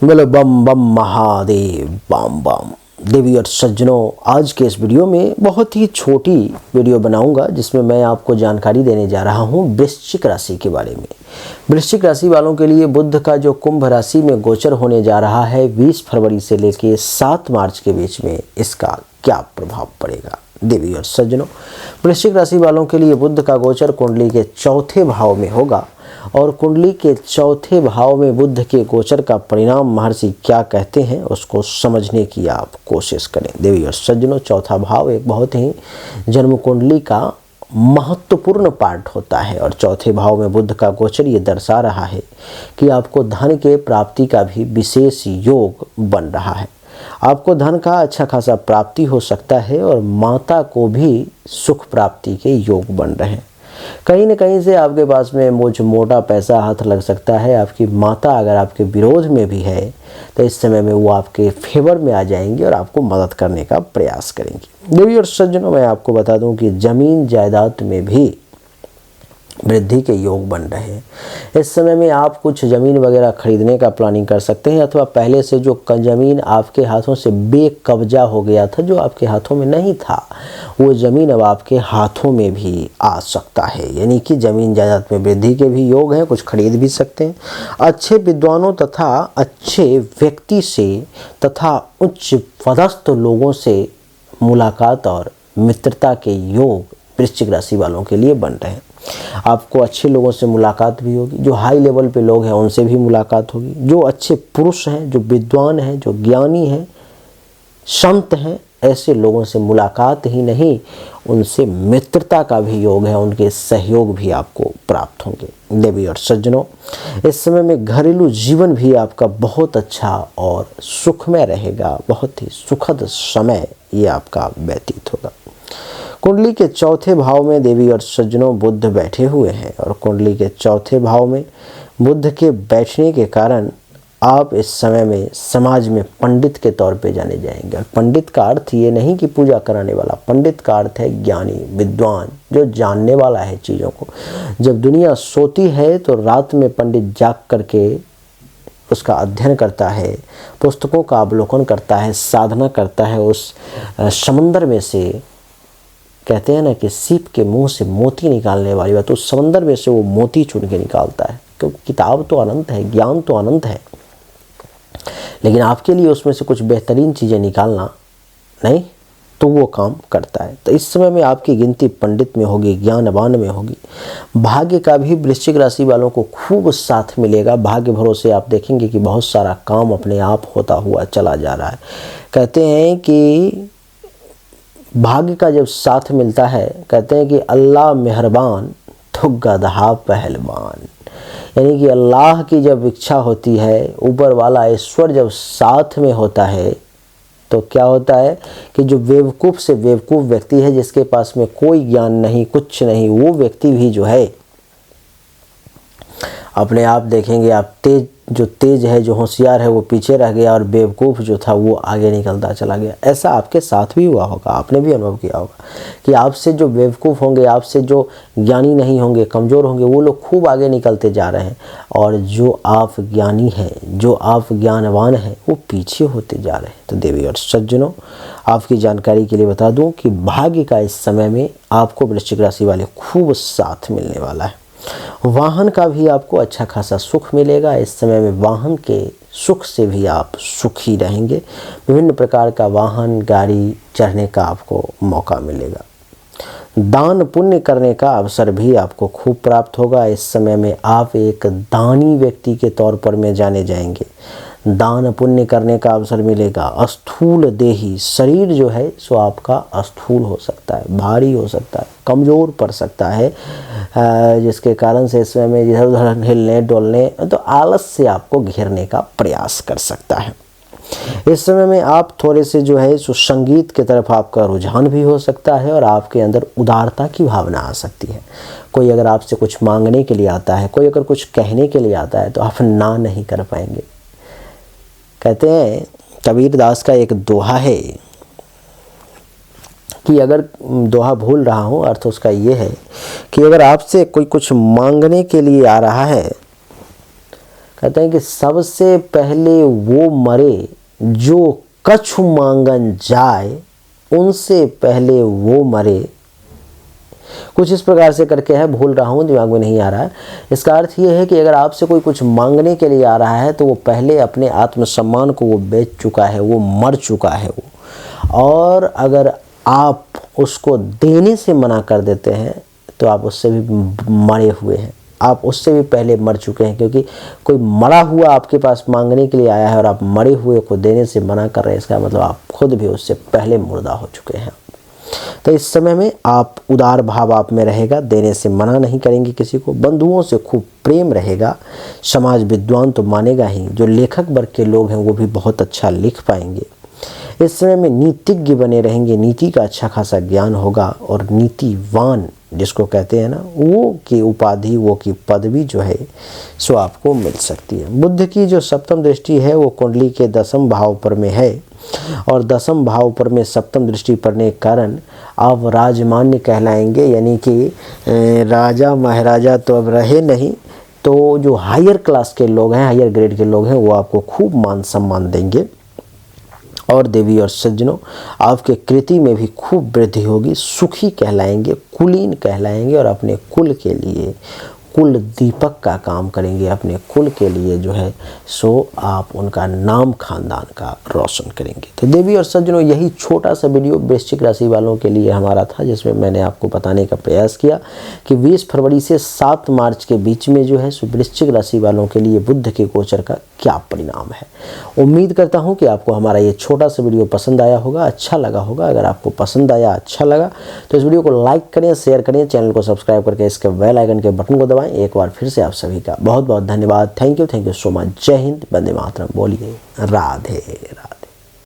बोलो बम बम महादेव बम बम। देवी और सज्जनों, आज के इस वीडियो में बहुत ही छोटी वीडियो बनाऊंगा जिसमें मैं आपको जानकारी देने जा रहा हूं वृश्चिक राशि के बारे में। वृश्चिक राशि वालों के लिए बुध का जो कुंभ राशि में गोचर होने जा रहा है 20 फरवरी से लेकर 7 मार्च के बीच में, इसका क्या प्रभाव पड़ेगा। देवी और सज्जनों, वृश्चिक राशि वालों के लिए बुध का गोचर कुंडली के चौथे भाव में होगा और कुंडली के चौथे भाव में बुध के गोचर का परिणाम महर्षि क्या कहते हैं उसको समझने की आप कोशिश करें। देवी और सज्जनों, चौथा भाव एक बहुत ही जन्म कुंडली का महत्वपूर्ण पार्ट होता है और चौथे भाव में बुध का गोचर ये दर्शा रहा है कि आपको धन के प्राप्ति का भी विशेष योग बन रहा है। आपको धन का अच्छा खासा प्राप्ति हो सकता है और माता को भी सुख प्राप्ति के योग बन रहे हैं। कहीं न कहीं से आपके पास में मोटा पैसा हाथ लग सकता है। आपकी माता अगर आपके विरोध में भी है तो इस समय में वो आपके फेवर में आ जाएंगे और आपको मदद करने का प्रयास करेंगे। देवी और सज्जनों, मैं आपको बता दूं कि जमीन जायदाद में भी वृद्धि के योग बन रहे हैं। इस समय में आप कुछ ज़मीन वगैरह खरीदने का प्लानिंग कर सकते हैं अथवा पहले से जो ज़मीन आपके हाथों से बेकब्जा हो गया था, जो आपके हाथों में नहीं था, वो ज़मीन अब आपके हाथों में भी आ सकता है। यानी कि ज़मीन जायदाद में वृद्धि के भी योग हैं, कुछ खरीद भी सकते हैं। अच्छे विद्वानों तथा अच्छे व्यक्ति से तथा उच्च पदस्थ लोगों से मुलाकात और मित्रता के योग वृश्चिक राशि वालों के लिए बन रहे हैं। आपको अच्छे लोगों से मुलाकात भी होगी, जो हाई लेवल पे लोग हैं उनसे भी मुलाकात होगी, जो अच्छे पुरुष हैं, जो विद्वान हैं, जो ज्ञानी हैं, संत हैं, ऐसे लोगों से मुलाकात ही नहीं उनसे मित्रता का भी योग है, उनके सहयोग भी आपको प्राप्त होंगे। देवी और सज्जनों, इस समय में घरेलू जीवन भी आपका बहुत अच्छा और सुखमय रहेगा। बहुत ही सुखद समय ये आपका व्यतीत होगा। कुंडली के चौथे भाव में देवी और सज्जनों बुध बैठे हुए हैं और कुंडली के चौथे भाव में बुध के बैठने के कारण आप इस समय में समाज में पंडित के तौर पे जाने जाएंगे। और पंडित का अर्थ ये नहीं कि पूजा कराने वाला, पंडित का अर्थ है ज्ञानी, विद्वान, जो जानने वाला है चीज़ों को। जब दुनिया सोती है तो रात में पंडित जाग करके उसका अध्ययन करता है, पुस्तकों का अवलोकन करता है, साधना करता है। उस समंदर में से कहते हैं ना कि सीप के मुंह से मोती निकालने वाली बात, तो समंदर में से वो मोती चुन के निकालता है। क्योंकि किताब तो अनंत है, ज्ञान तो अनंत है, लेकिन आपके लिए उसमें से कुछ बेहतरीन चीज़ें निकालना नहीं तो वो काम करता है। तो इस समय में आपकी गिनती पंडित में होगी, ज्ञानवान में होगी। भाग्य का भी वृश्चिक राशि वालों को खूब साथ मिलेगा। भाग्य भरोसे आप देखेंगे कि बहुत सारा काम अपने आप होता हुआ चला जा रहा है। कहते हैं कि भाग्य का जब साथ मिलता है, कहते हैं कि अल्लाह मेहरबान तो गधा पहलवान। यानी कि अल्लाह की जब इच्छा होती है, ऊपर वाला ईश्वर जब साथ में होता है तो क्या होता है कि जो बेवकूफ़ से बेवकूफ़ व्यक्ति है, जिसके पास में कोई ज्ञान नहीं, कुछ नहीं, वो व्यक्ति भी जो है अपने आप देखेंगे आप जो तेज है, जो होशियार है, वो पीछे रह गया और बेवकूफ़ जो था वो आगे निकलता चला गया। ऐसा आपके साथ भी हुआ होगा, आपने भी अनुभव किया होगा कि आपसे जो बेवकूफ़ होंगे, आपसे जो ज्ञानी नहीं होंगे, कमज़ोर होंगे, वो लोग खूब आगे निकलते जा रहे हैं और जो आप ज्ञानी हैं, जो आप ज्ञानवान हैं, वो पीछे होते जा रहे हैं। तो देवी और सज्जनों, आपकी जानकारी के लिए बता दूँ कि भाग्य का इस समय में आपको वृश्चिक राशि वाले खूब साथ मिलने वाला है। वाहन का भी आपको अच्छा खासा सुख मिलेगा। इस समय में वाहन के सुख से भी आप सुखी रहेंगे। विभिन्न प्रकार का वाहन, गाड़ी चढ़ने का आपको मौका मिलेगा। दान पुण्य करने का अवसर भी आपको खूब प्राप्त होगा। इस समय में आप एक दानी व्यक्ति के तौर पर में जाने जाएंगे। दान पुण्य करने का अवसर मिलेगा। स्थूल देही शरीर जो है सो आपका स्थूल हो सकता है, भारी हो सकता है, कमज़ोर पड़ सकता है, जिसके कारण से इस समय में इधर उधर हिलने डोलने तो आलस से आपको घेरने का प्रयास कर सकता है। इस समय में आप थोड़े से जो है सो संगीत की तरफ आपका रुझान भी हो सकता है और आपके अंदर उदारता की भावना आ सकती है। कोई अगर आपसे कुछ मांगने के लिए आता है, कोई अगर कुछ कहने के लिए आता है तो आप ना नहीं कर पाएंगे। कहते हैं, कबीर दास का एक दोहा है कि अगर दोहा भूल रहा हूँ, अर्थ उसका ये है कि अगर आपसे कोई कुछ मांगने के लिए आ रहा है कहते हैं कि सबसे पहले वो मरे जो कछु मांगन जाए, उनसे पहले वो मरे। कुछ इस प्रकार से करके है, भूल रहा हूँ, दिमाग में नहीं आ रहा है। इसका अर्थ ये है कि अगर आपसे कोई कुछ मांगने के लिए आ रहा है तो वो पहले अपने आत्मसम्मान को वो बेच चुका है, वो मर चुका है वो। और अगर आप उसको देने से मना कर देते हैं तो आप उससे भी मरे हुए हैं, आप उससे भी पहले मर चुके हैं। क्योंकि कोई मरा हुआ आपके पास मांगने के लिए आया है और आप मरे हुए को देने से मना कर रहे हैं, इसका मतलब आप खुद भी उससे पहले मुर्दा हो चुके हैं। तो इस समय में आप उदार भाव आप में रहेगा, देने से मना नहीं करेंगे किसी को, बंधुओं से खूब प्रेम रहेगा, समाज विद्वान तो मानेगा ही, जो लेखक वर्ग के लोग हैं वो भी बहुत अच्छा लिख पाएंगे। इस समय में नीतिज्ञ बने रहेंगे, नीति का अच्छा खासा ज्ञान होगा और नीतिवान जिसको कहते हैं ना, वो की उपाधि, वो की पदवी जो है सो आपको मिल सकती है। बुध की जो सप्तम दृष्टि है वो कुंडली के 10वें भाव पर में है और 10वें भाव पर में सप्तम दृष्टि पड़ने के कारण आप राजमान्य कहलाएंगे, यानी कि राजा महाराजा तो अब रहे नहीं, तो जो हायर क्लास के लोग हैं, हायर ग्रेड के लोग हैं, वो आपको खूब मान सम्मान देंगे। और देवी और सज्जनों, आपके कृति में भी खूब वृद्धि होगी, सुखी कहलाएंगे, कुलीन कहलाएंगे और अपने कुल के लिए कुल दीपक का काम करेंगे, अपने कुल के लिए जो है सो आप उनका नाम खानदान का रोशन करेंगे। तो देवी और सज्जनों, यही छोटा सा वीडियो वृश्चिक राशि वालों के लिए हमारा था, जिसमें मैंने आपको बताने का प्रयास किया कि 20 फरवरी से 7 मार्च के बीच में जो है सो वृश्चिक राशि वालों के लिए बुध के गोचर का क्या परिणाम है। उम्मीद करता हूँ कि आपको हमारा ये छोटा सा वीडियो पसंद आया होगा, अच्छा लगा होगा। अगर आपको पसंद आया, अच्छा लगा तो इस वीडियो को लाइक करें, शेयर करें, चैनल को सब्सक्राइब करके इसके बेल आइकन के बटन को दबाएं। एक बार फिर से आप सभी का बहुत बहुत धन्यवाद। Thank you so much. जय हिंद, वंदे मातरम। बोलिए राधे राधे।